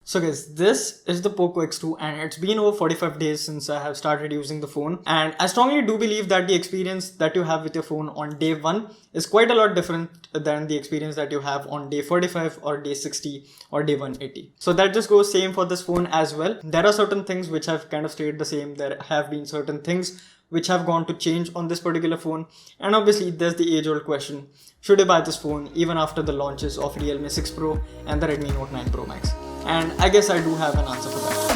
So guys, this is the POCO X2 and it's been over 45 days since I have started using the phone, and I strongly do believe that the experience that you have with your phone on day 1 is quite a lot different than the experience that you have on day 45 or day 60 or day 180. So that just goes same for this phone as well. There are certain things which have kind of stayed the same. There have been certain things which have gone to change on this particular phone, and obviously there's the age-old question, should you buy this phone even after the launches of Realme 6 Pro and the Redmi Note 9 Pro Max? And I guess I do have an answer for that.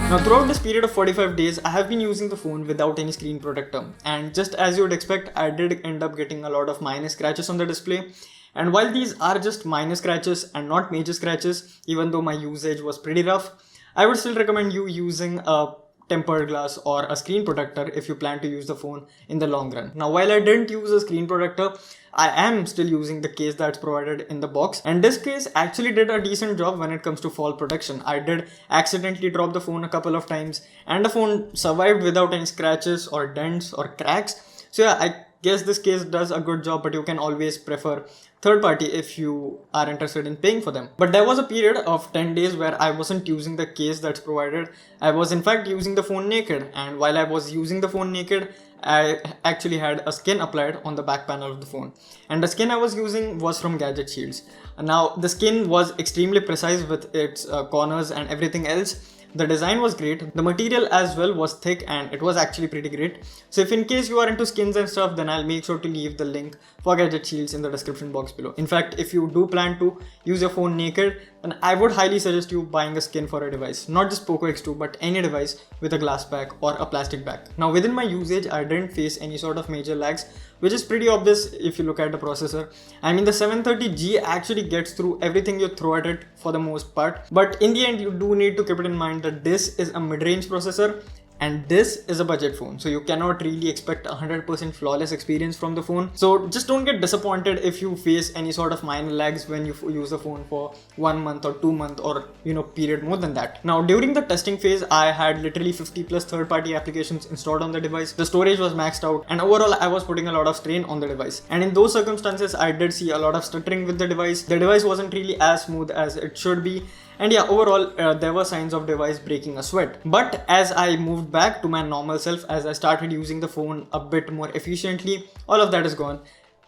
Now throughout this period of 45 days, I have been using the phone without any screen protector, and just as you would expect, I did end up getting a lot of minor scratches on the display. And while these are just minor scratches and not major scratches, even though my usage was pretty rough, I would still recommend you using a tempered glass or a screen protector if you plan to use the phone in the long run. Now, while I didn't use a screen protector, I am still using the case that's provided in the box, and this case actually did a decent job when it comes to fall protection. I did accidentally drop the phone a couple of times and the phone survived without any scratches or dents or cracks. So yeah, I guess this case does a good job, but you can always prefer third party if you are interested in paying for them. But there was a period of 10 days where I wasn't using the case that's provided. I was in fact using the phone naked, and while I was using the phone naked, I actually had a skin applied on the back panel of the phone, and the skin I was using was from Gadget Shields. Now the skin was extremely precise with its corners and everything else. The design was great, the material as well was thick, and it was actually pretty great. So if in case you are into skins and stuff, then I'll make sure to leave the link for Gadget Shields in the description box below. In fact, if you do plan to use your phone naked, then I would highly suggest you buying a skin for a device. Not just POCO X2, but any device with a glass back or a plastic back. Now within my usage, I didn't face any sort of major lags, which is pretty obvious if you look at the processor. I mean, the 730G actually gets through everything you throw at it for the most part, but in the end you do need to keep it in mind that this is a mid-range processor and this is a budget phone, so you cannot really expect 100% flawless experience from the phone. So just don't get disappointed if you face any sort of minor lags when you use the phone for 1 month or 2 months or period more than that. Now during the testing phase, I had literally 50 plus third-party applications installed on the device. The storage was maxed out, and overall I was putting a lot of strain on the device, and in those circumstances I did see a lot of stuttering with the device. The device wasn't really as smooth as it should be, and yeah, overall there were signs of device breaking a sweat. But as I moved back to my normal self, as I started using the phone a bit more efficiently, all of that is gone.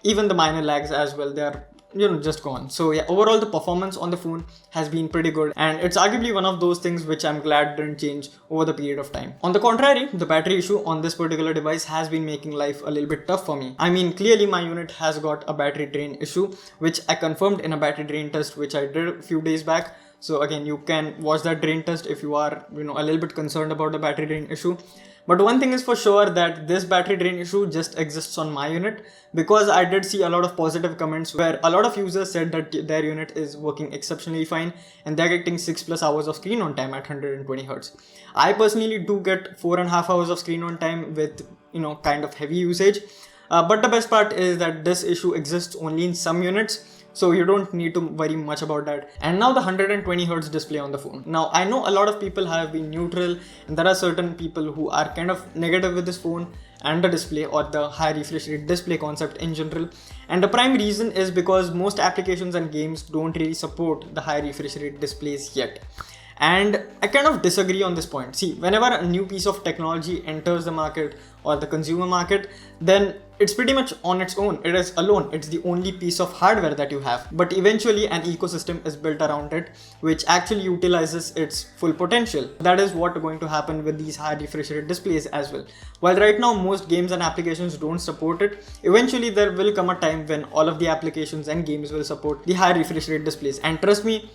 Even the minor lags as well, they are just gone. So yeah, overall the performance on the phone has been pretty good, and it's arguably one of those things which I'm glad didn't change over the period of time. On the contrary, the battery issue on this particular device has been making life a little bit tough for me. I mean, clearly my unit has got a battery drain issue, which I confirmed in a battery drain test which I did a few days back. So again, you can watch that drain test if you are a little bit concerned about the battery drain issue. But one thing is for sure, that this battery drain issue just exists on my unit, because I did see a lot of positive comments where a lot of users said that their unit is working exceptionally fine and they're getting 6+ hours of screen on time at 120 Hz. I personally do get 4.5 hours of screen on time with kind of heavy usage. But the best part is that this issue exists only in some units, so you don't need to worry much about that. And now the 120 Hz display on the phone. Now I know a lot of people have been neutral, and there are certain people who are kind of negative with this phone and the display or the high refresh rate display concept in general. And the prime reason is because most applications and games don't really support the high refresh rate displays yet. And I kind of disagree on this point. See, whenever a new piece of technology enters the market or the consumer market, then it's pretty much on its own. It is alone. It's the only piece of hardware that you have. But eventually an ecosystem is built around it, which actually utilizes its full potential. That is what is going to happen with these high refresh rate displays as well. While right now most games and applications don't support it, eventually there will come a time when all of the applications and games will support the high refresh rate displays. And trust me,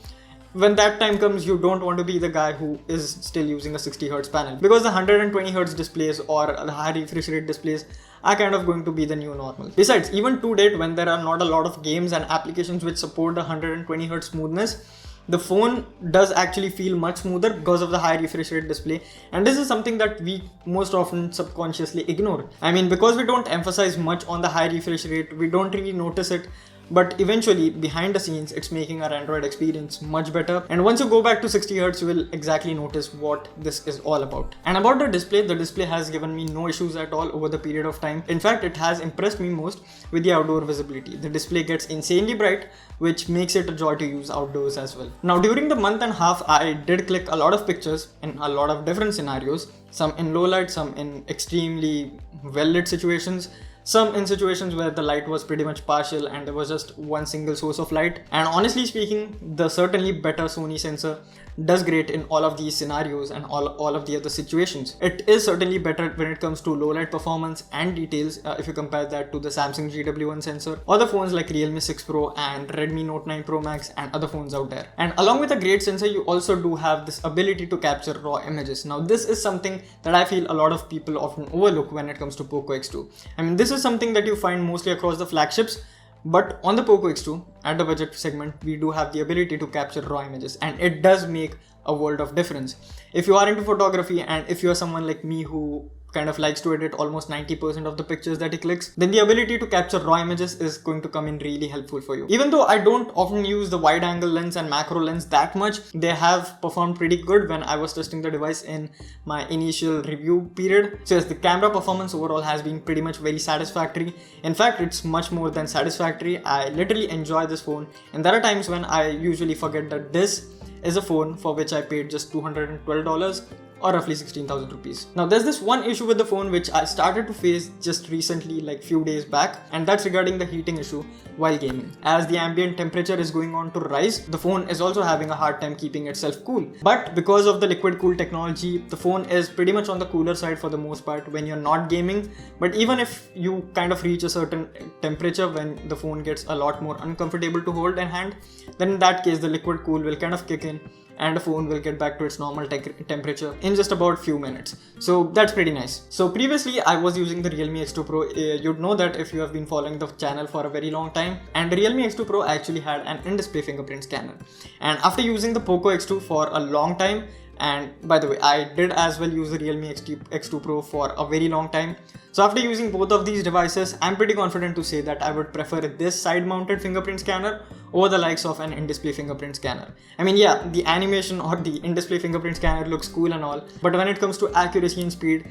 when that time comes, you don't want to be the guy who is still using a 60 Hz panel, because the 120 Hz displays or the high refresh rate displays are kind of going to be the new normal. Besides, even to date, when there are not a lot of games and applications which support the 120 Hz smoothness, the phone does actually feel much smoother because of the high refresh rate display, and this is something that we most often subconsciously ignore. I mean, because we don't emphasize much on the high refresh rate, we don't really notice it. but eventually behind the scenes it's making our Android experience much better. And once you go back to 60Hz, you will exactly notice what this is all about. And about the display has given me no issues at all over the period of time. In fact, it has impressed me most with the outdoor visibility. The display gets insanely bright, which makes it a joy to use outdoors as well. Now, during the month and a half, I did click a lot of pictures in a lot of different scenarios, some in low light, some in extremely well lit situations, some in situations where the light was pretty much partial and there was just one single source of light. And honestly speaking, the certainly better Sony sensor does great in all of these scenarios and all of the other situations. It is certainly better when it comes to low light performance and details if you compare that to the Samsung GW1 sensor or the phones like Realme 6 Pro and Redmi Note 9 Pro Max and other phones out there. And along with a great sensor, you also do have this ability to capture raw images. Now, this is something that I feel a lot of people often overlook when it comes to POCO X2. I mean, this is something that you find mostly across the flagships, but on the POCO X2 at the budget segment, we do have the ability to capture raw images, and it does make a world of difference. If you are into photography and if you are someone like me who kind of likes to edit almost 90% of the pictures that he clicks, then the ability to capture raw images is going to come in really helpful for you. Even though I don't often use the wide angle lens and macro lens that much, they have performed pretty good when I was testing the device in my initial review period. So yes, the camera performance overall has been pretty much very satisfactory. In fact, it's much more than satisfactory. I literally enjoy this phone, and there are times when I usually forget that this is a phone for which I paid just $212 or roughly 16,000 rupees. Now, there's this one issue with the phone which I started to face just recently, like few days back, and that's regarding the heating issue while gaming. As the ambient temperature is going on to rise, the phone is also having a hard time keeping itself cool. But because of the liquid cool technology, the phone is pretty much on the cooler side for the most part when you're not gaming. But even if you kind of reach a certain temperature when the phone gets a lot more uncomfortable to hold in hand, then in that case the liquid cool will kind of kick in and the phone will get back to its normal temperature in just about few minutes. So that's pretty nice. So previously I was using the Realme X2 Pro. You'd know that if you have been following the channel for a very long time. And the Realme X2 Pro actually had an in-display fingerprint scanner. And after using the POCO X2 for a long time, and by the way, I did as well use the Realme X2 Pro for a very long time. So after using both of these devices, I'm pretty confident to say that I would prefer this side-mounted fingerprint scanner over the likes of an in-display fingerprint scanner. I mean, yeah, the animation or the in-display fingerprint scanner looks cool and all, but when it comes to accuracy and speed,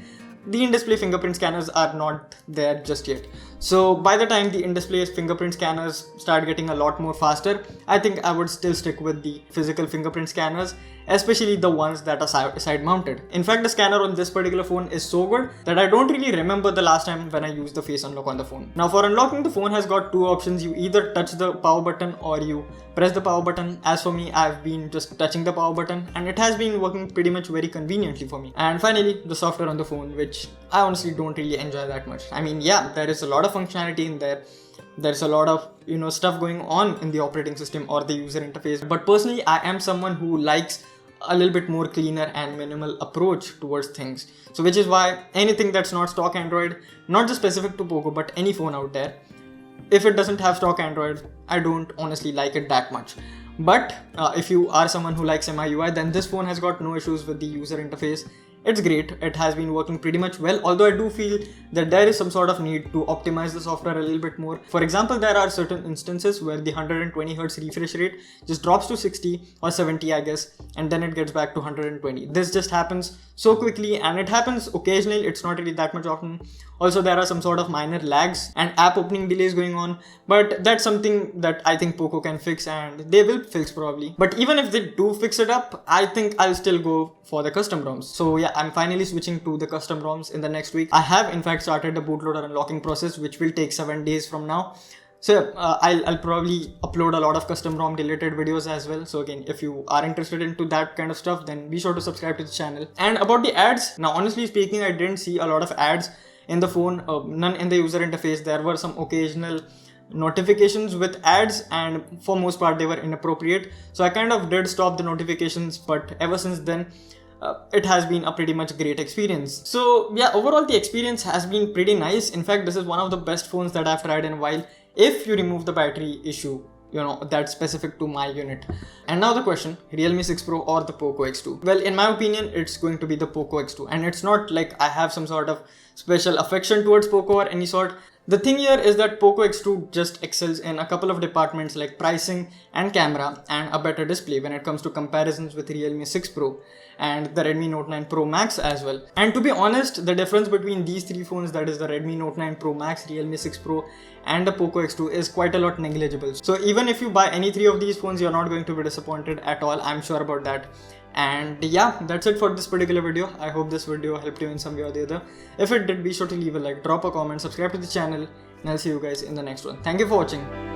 the in-display fingerprint scanners are not there just yet. So by the time the in-display fingerprint scanners start getting a lot more faster, I think I would still stick with the physical fingerprint scanners, especially the ones that are side mounted. In fact, the scanner on this particular phone is so good that I don't really remember the last time when I used the face unlock on the phone. Now, for unlocking, the phone has got two options. You either touch the power button or you press the power button. As for me, I've been just touching the power button and it has been working pretty much very conveniently for me. And finally, the software on the phone, which I honestly don't really enjoy that much. I mean, yeah, there is a lot of functionality in there. There's a lot of, stuff going on in the operating system or the user interface. But personally, I am someone who likes a little bit more cleaner and minimal approach towards things. So which is why anything that's not stock Android, not just specific to POCO, but any phone out there, if it doesn't have stock Android, I don't honestly like it that much. But if you are someone who likes MIUI, then this phone has got no issues with the user interface. It's great. It has been working pretty much well, although I do feel that there is some sort of need to optimize the software a little bit more. For example, there are certain instances where the 120Hz refresh rate just drops to 60 or 70, I guess, and then it gets back to 120. This just happens so quickly, and it happens occasionally. It's not really that much often. Also, there are some sort of minor lags and app opening delays going on, but that's something that I think POCO can fix, and they will fix probably. But even if they do fix it up, I think I'll still go for the custom ROMs. So yeah, I'm finally switching to the custom ROMs in the next week. I have in fact started the bootloader unlocking process, which will take 7 days from now. So I'll probably upload a lot of custom ROM related videos as well. So again, if you are interested into that kind of stuff, then be sure to subscribe to the channel. And about the ads, now honestly speaking, I didn't see a lot of ads in the phone, none in the user interface. There were some occasional notifications with ads, and for most part they were inappropriate. So I kind of did stop the notifications, but ever since then, it has been a pretty much great experience. So yeah, overall the experience has been pretty nice. In fact, this is one of the best phones that I've tried in a while, if you remove the battery issue, that's specific to my unit. And now the question, Realme 6 Pro or the POCO X2? Well, in my opinion, it's going to be the POCO X2. And it's not like I have some sort of special affection towards POCO or any sort. The thing here is that POCO X2 just excels in a couple of departments like pricing and camera and a better display when it comes to comparisons with Realme 6 Pro and the Redmi Note 9 Pro Max as well. And to be honest, the difference between these three phones, that is the Redmi Note 9 Pro Max, Realme 6 Pro and the POCO X2, is quite a lot negligible. So even if you buy any three of these phones, you're not going to be disappointed at all, I'm sure about that. And yeah, that's it for this particular video. I hope this video helped you in some way or the other. If it did, be sure to leave a like, drop a comment, subscribe to the channel, and I'll see you guys in the next one. Thank you for watching.